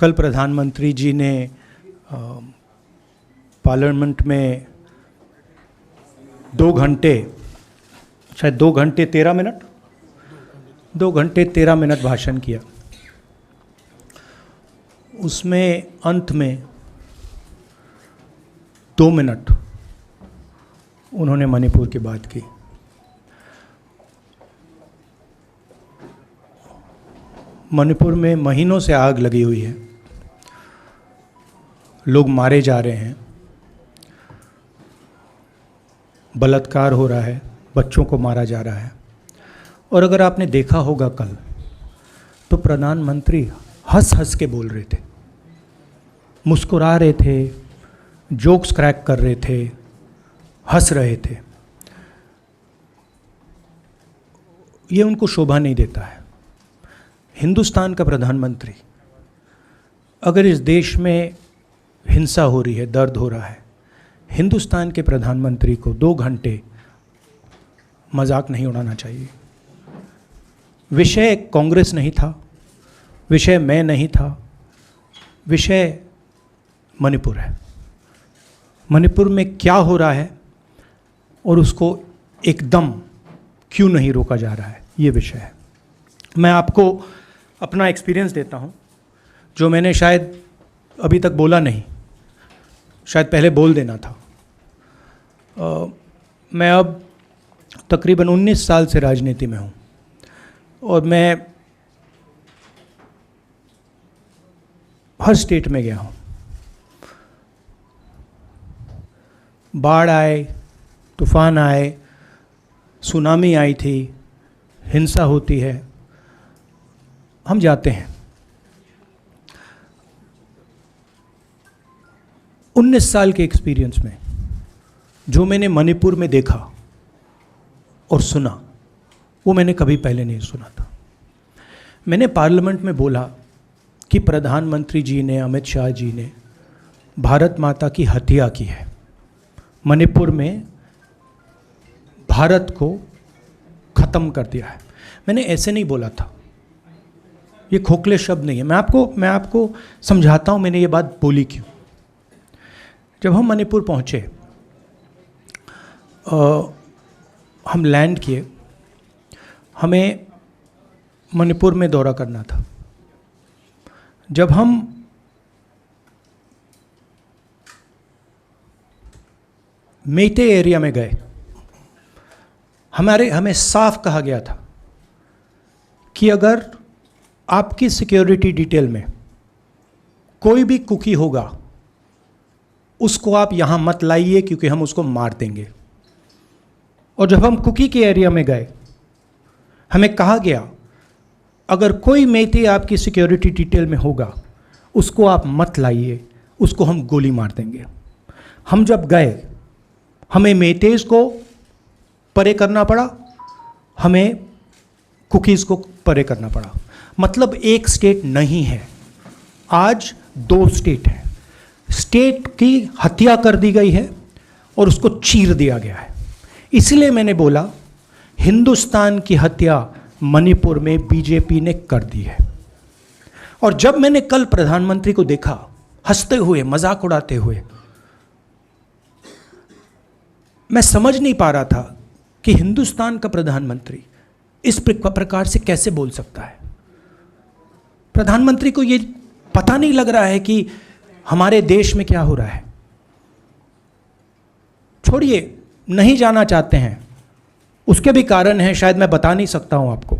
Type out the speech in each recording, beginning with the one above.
कल प्रधानमंत्री जी ने पार्लियामेंट में 2 घंटे, शायद 2 घंटे 13 मिनट, 2 घंटे 13 मिनट भाषण किया। उसमें अंत में 2 मिनट उन्होंने मणिपुर की बात की। मणिपुर में महीनों से आग लगी हुई है, लोग मारे जा रहे हैं, बलात्कार हो रहा है, बच्चों को मारा जा रहा है। और अगर आपने देखा होगा कल, तो प्रधानमंत्री हंस हंस के बोल रहे थे, मुस्कुरा रहे थे, जोक्स क्रैक कर रहे थे, हंस रहे थे। ये उनको शोभा नहीं देता है। हिंदुस्तान का प्रधानमंत्री, अगर इस देश में हिंसा हो रही है, दर्द हो रहा है, हिंदुस्तान के प्रधानमंत्री को 2 घंटे मजाक नहीं उड़ाना चाहिए। विषय कांग्रेस नहीं था, विषय मैं नहीं था, विषय मणिपुर है। मणिपुर में क्या हो रहा है और उसको एकदम क्यों नहीं रोका जा रहा है, ये विषय है। मैं आपको अपना एक्सपीरियंस देता हूँ, जो मैंने शायद अभी तक बोला नहीं, शायद पहले बोल देना था। मैं अब तकरीबन 19 साल से राजनीति में हूँ और मैं हर स्टेट में गया हूँ। बाढ़ आए, तूफान आए, सुनामी आई थी, हिंसा होती है, हम जाते हैं। 19 साल के एक्सपीरियंस में जो मैंने मणिपुर में देखा और सुना, वो मैंने कभी पहले नहीं सुना था। मैंने पार्लियामेंट में बोला कि प्रधानमंत्री जी ने, अमित शाह जी ने भारत माता की हत्या की है, मणिपुर में भारत को ख़त्म कर दिया है। मैंने ऐसे नहीं बोला था, ये खोखले शब्द नहीं है। मैं आपको समझाता हूँ मैंने ये बात बोली क्यों। जब हम मणिपुर पहुँचे, हम लैंड किए, हमें मणिपुर में दौरा करना था। जब हम मेते एरिया में गए, हमें साफ कहा गया था कि अगर आपकी सिक्योरिटी डिटेल में कोई भी कुकी होगा, उसको आप यहाँ मत लाइए क्योंकि हम उसको मार देंगे। और जब हम कुकी के एरिया में गए, हमें कहा गया अगर कोई मेते आपकी सिक्योरिटी डिटेल में होगा, उसको आप मत लाइए, उसको हम गोली मार देंगे। हम जब गए, हमें मेतेज को परे करना पड़ा, हमें कुकीज़ को परे करना पड़ा। मतलब एक स्टेट नहीं है, आज 2 स्टेट है। स्टेट की हत्या कर दी गई है और उसको चीर दिया गया है। इसलिए मैंने बोला हिंदुस्तान की हत्या मणिपुर में बीजेपी ने कर दी है। और जब मैंने कल प्रधानमंत्री को देखा हंसते हुए, मजाक उड़ाते हुए, मैं समझ नहीं पा रहा था कि हिंदुस्तान का प्रधानमंत्री इस प्रकार से कैसे बोल सकता है। प्रधानमंत्री को ये पता नहीं लग रहा है कि हमारे देश में क्या हो रहा है। छोड़िए, नहीं जाना चाहते हैं, उसके भी कारण हैं, शायद मैं बता नहीं सकता हूं आपको,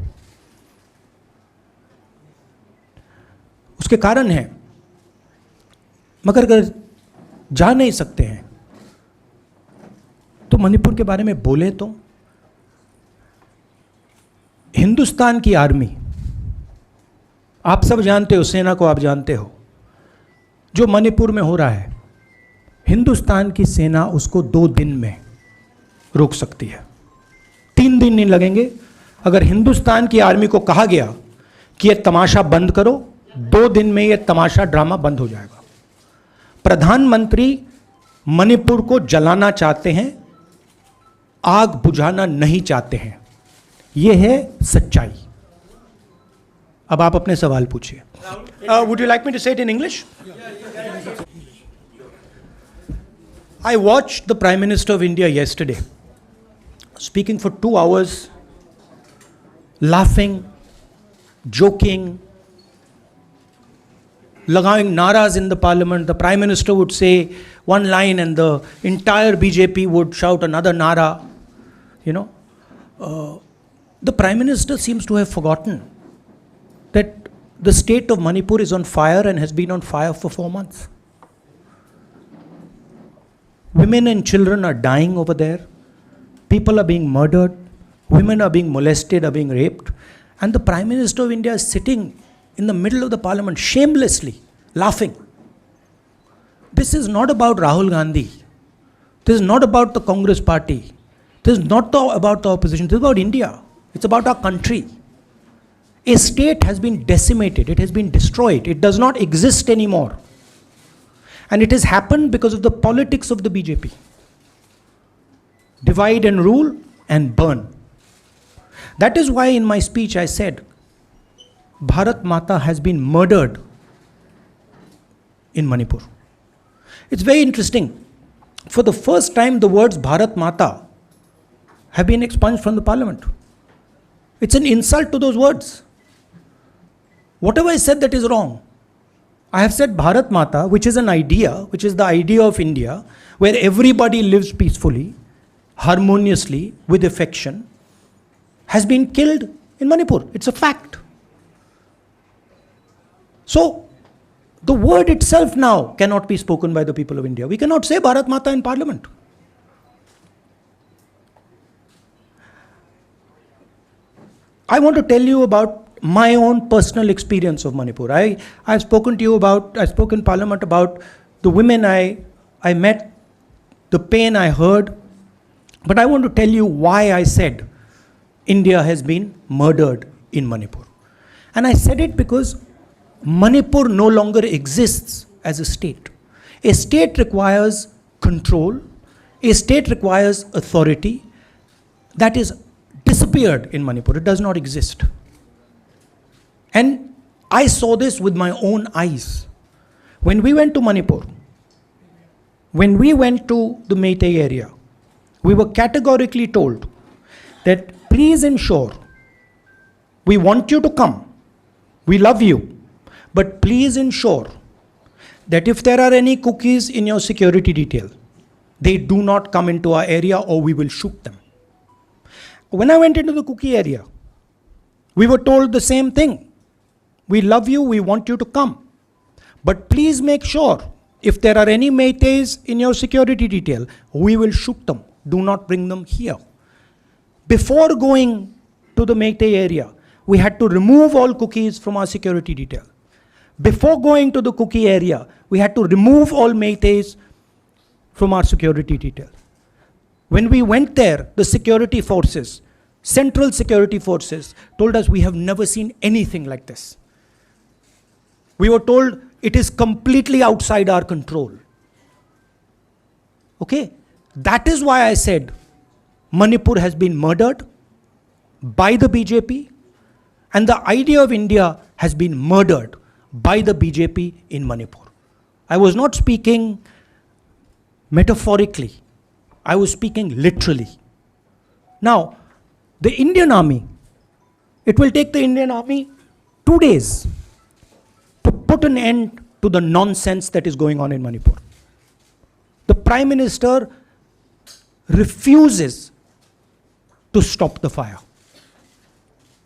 उसके कारण हैं। मगर अगर जा नहीं सकते हैं तो मणिपुर के बारे में बोले तो। हिंदुस्तान की आर्मी, आप सब जानते हो, सेना को आप जानते हो, जो मणिपुर में हो रहा है, हिंदुस्तान की सेना उसको 2 दिन में रोक सकती है, 3 दिन नहीं लगेंगे। अगर हिंदुस्तान की आर्मी को कहा गया कि यह तमाशा बंद करो, 2 दिन में यह तमाशा, ड्रामा बंद हो जाएगा। प्रधानमंत्री मणिपुर को जलाना चाहते हैं, आग बुझाना नहीं चाहते हैं। यह है सच्चाई। अब आप अपने सवाल पूछिए. Would you like me to say it in English? I watched the Prime Minister of India yesterday speaking for 2 hours, laughing, joking, लगाing naras in the parliament. The Prime Minister would say one line and the entire BJP would shout another nara. You know, the Prime Minister seems to have forgotten that the state of Manipur is on fire and has been on fire for 4 months. Women and children are dying over there. People are being murdered. Women are being molested, are being raped. And the Prime Minister of India is sitting in the middle of the parliament, shamelessly laughing. This is not about Rahul Gandhi. This is not about the Congress party. This is not about the opposition. This is about India. It's about our country. A state has been decimated. It has been destroyed. It does not exist anymore. And it has happened because of the politics of the BJP. Divide and rule and burn. That is why in my speech I said, Bharat Mata has been murdered in Manipur. It's very interesting. For the first time, the words Bharat Mata have been expunged from the parliament. It's an insult to those words. Whatever I said that is wrong. I have said Bharat Mata, which is an idea, which is the idea of India, where everybody lives peacefully, harmoniously, with affection, has been killed in Manipur. It's a fact. So, the word itself now cannot be spoken by the people of India. We cannot say Bharat Mata in parliament. I want to tell you about my own personal experience of Manipur. I've spoken to you about, I spoke in parliament about the women I met, the pain I heard, but I want to tell you why I said India has been murdered in Manipur. And I said it because Manipur no longer exists as a state. A state requires control. A state requires authority. That is disappeared in Manipur. It does not exist. And I saw this with my own eyes. When we went to Manipur, when we went to the Meitei area, we were categorically told that please ensure, we want you to come, we love you, but please ensure that if there are any cookies in your security detail, they do not come into our area or we will shoot them. When I went into the cookie area, we were told the same thing. We love you, we want you to come. But please make sure, if there are any Meiteis in your security detail, we will shoot them. Do not bring them here. Before going to the Meitei area, we had to remove all cookies from our security detail. Before going to the cookie area, we had to remove all Meiteis from our security detail. When we went there, the security forces, central security forces, told us we have never seen anything like this. We were told it is completely outside our control. Okay? That is why I said Manipur has been murdered by the BJP and the idea of India has been murdered by the BJP in Manipur. I was not speaking metaphorically. I was speaking literally. Now, the Indian army, it will take the Indian army 2 days to put an end to the nonsense that is going on in Manipur. The Prime Minister refuses to stop the fire.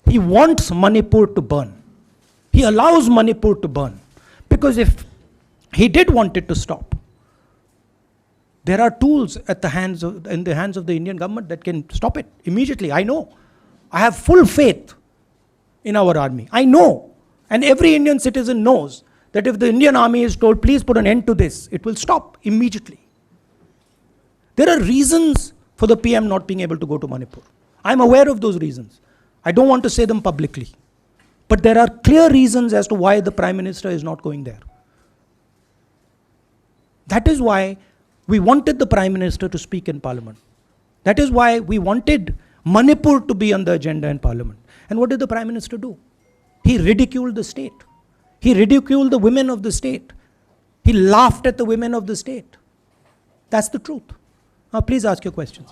He wants Manipur to burn. He allows Manipur to burn. Because if he did want it to stop, there are tools in the hands of the Indian government that can stop it immediately. I know. I have full faith in our army. I know. And every Indian citizen knows that if the Indian army is told, please put an end to this, it will stop immediately. There are reasons for the PM not being able to go to Manipur. I'm aware of those reasons. I don't want to say them publicly. But there are clear reasons as to why the Prime Minister is not going there. That is why we wanted the Prime Minister to speak in Parliament. That is why we wanted Manipur to be on the agenda in Parliament. And what did the Prime Minister do? He ridiculed the state. He ridiculed the women of the state. He laughed at the women of the state. That's the truth. Now please ask your questions.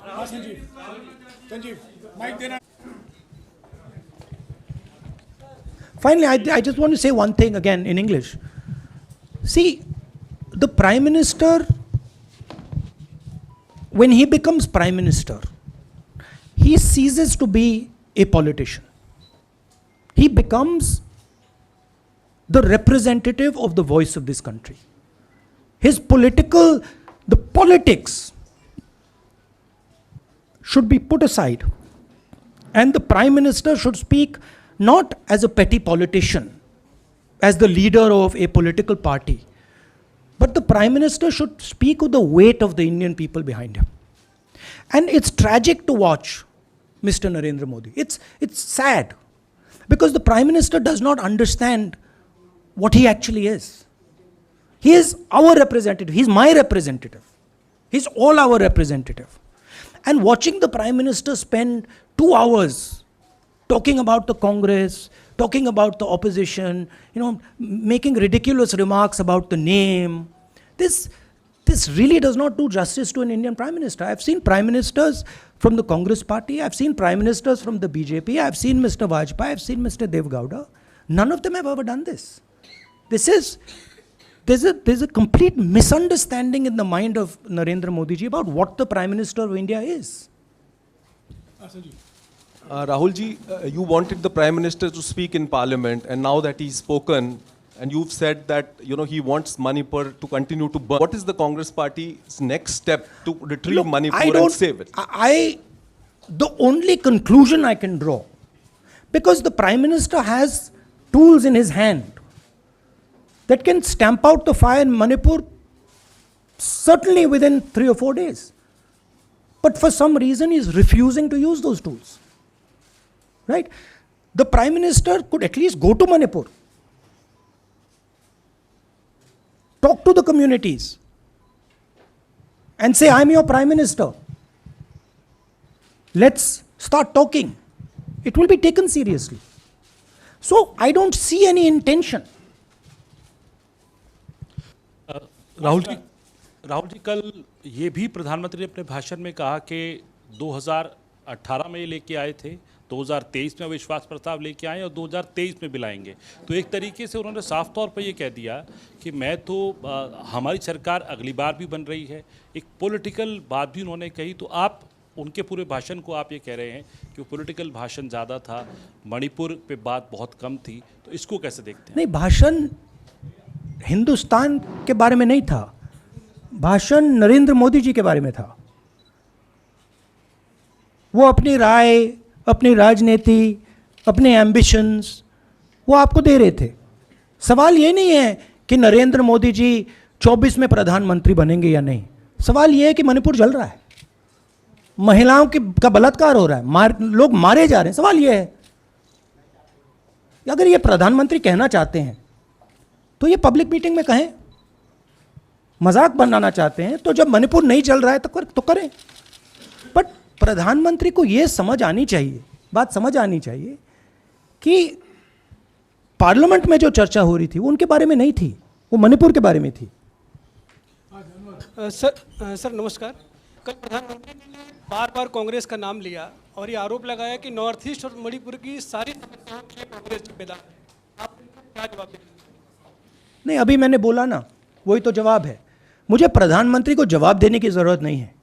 Finally, I just want to say one thing again in English. See, the Prime Minister, when he becomes Prime Minister, he ceases to be a politician. He becomes the representative of the voice of this country. The politics should be put aside, and the Prime Minister should speak not as a petty politician, as the leader of a political party, but the Prime Minister should speak with the weight of the Indian people behind him. And it's tragic to watch Mr. Narendra Modi. It's sad, because the Prime Minister does not understand what he actually is. He is our representative. He's my representative. He's all our representative. And watching the Prime Minister spend 2 hours talking about the Congress, talking about the opposition, making ridiculous remarks about the name, this really does not do justice to an Indian Prime Minister. I've seen Prime Ministers from the Congress party, I've seen Prime Ministers from the BJP, I've seen Mr. Vajpayee, I've seen Mr. Dev Gowda. None of them have ever done this. There's a complete misunderstanding in the mind of Narendra Modi ji about what the Prime Minister of India is. Rahul ji, you wanted the Prime Minister to speak in Parliament, and now that he's spoken, and you've said that he wants Manipur to continue to burn. What is the Congress Party's next step to retrieve Manipur and save it? The only conclusion I can draw, because the Prime Minister has tools in his hand that can stamp out the fire in Manipur certainly within 3 or 4 days. But for some reason he is refusing to use those tools. Right? The Prime Minister could at least go to Manipur, talk to the communities, and say, I'm your Prime Minister. Let's start talking. It will be taken seriously. So I don't see any intention. Rahul ji, कल ये भी प्रधानमंत्री ने अपने भाषण में कहा कि 2018 में लेके आए थे, 2023 में विश्वास प्रस्ताव लेके आए और 2023 में भी लाएंगे। तो एक तरीके से उन्होंने साफ तौर पर ये कह दिया कि हमारी सरकार अगली बार भी बन रही है। एक पॉलिटिकल बात भी उन्होंने कही। तो आप उनके पूरे भाषण को आप ये कह रहे हैं कि वो पॉलिटिकल भाषण ज़्यादा था, मणिपुर पे बात बहुत कम थी, तो इसको कैसे देखते हैं? नहीं, भाषण हिंदुस्तान के बारे में नहीं था, भाषण नरेंद्र मोदी जी के बारे में था। वो अपनी राय, अपनी राजनीति, अपने एम्बिशंस वो आपको दे रहे थे। सवाल ये नहीं है कि नरेंद्र मोदी जी 24 में प्रधानमंत्री बनेंगे या नहीं। सवाल ये है कि मणिपुर जल रहा है, महिलाओं का बलात्कार हो रहा है, लोग मारे जा रहे हैं। सवाल ये है, अगर ये प्रधानमंत्री कहना चाहते हैं तो ये पब्लिक मीटिंग में कहें। मजाक बनाना चाहते हैं तो जब मणिपुर नहीं चल रहा है तो करें। बट प्रधानमंत्री को ये समझ आनी चाहिए, बात समझ आनी चाहिए कि पार्लियामेंट में जो चर्चा हो रही थी वो उनके बारे में नहीं थी, वो मणिपुर के बारे में थी। सर नमस्कार। कल प्रधानमंत्री ने बार बार कांग्रेस का नाम लिया और ये आरोप लगाया कि नॉर्थ ईस्ट और मणिपुर की सारी समस्याओं के कांग्रेस जिम्मेदार है। आप क्या जवाब देंगे? नहीं, अभी मैंने बोला ना, वही तो जवाब है। मुझे प्रधानमंत्री को जवाब देने की ज़रूरत नहीं है।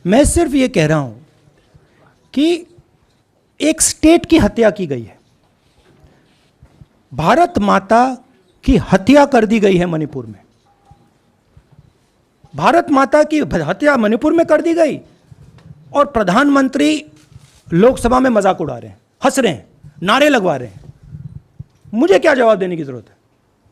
मैं सिर्फ ये कह रहा हूँ कि एक स्टेट की हत्या की गई है, भारत माता की हत्या कर दी गई है मणिपुर में। भारत माता की हत्या मणिपुर में कर दी गई और प्रधानमंत्री लोकसभा में मजाक उड़ा रहे हैं, हंस रहे हैं, नारे लगवा रहे हैं। मुझे क्या जवाब देने की ज़रूरत है?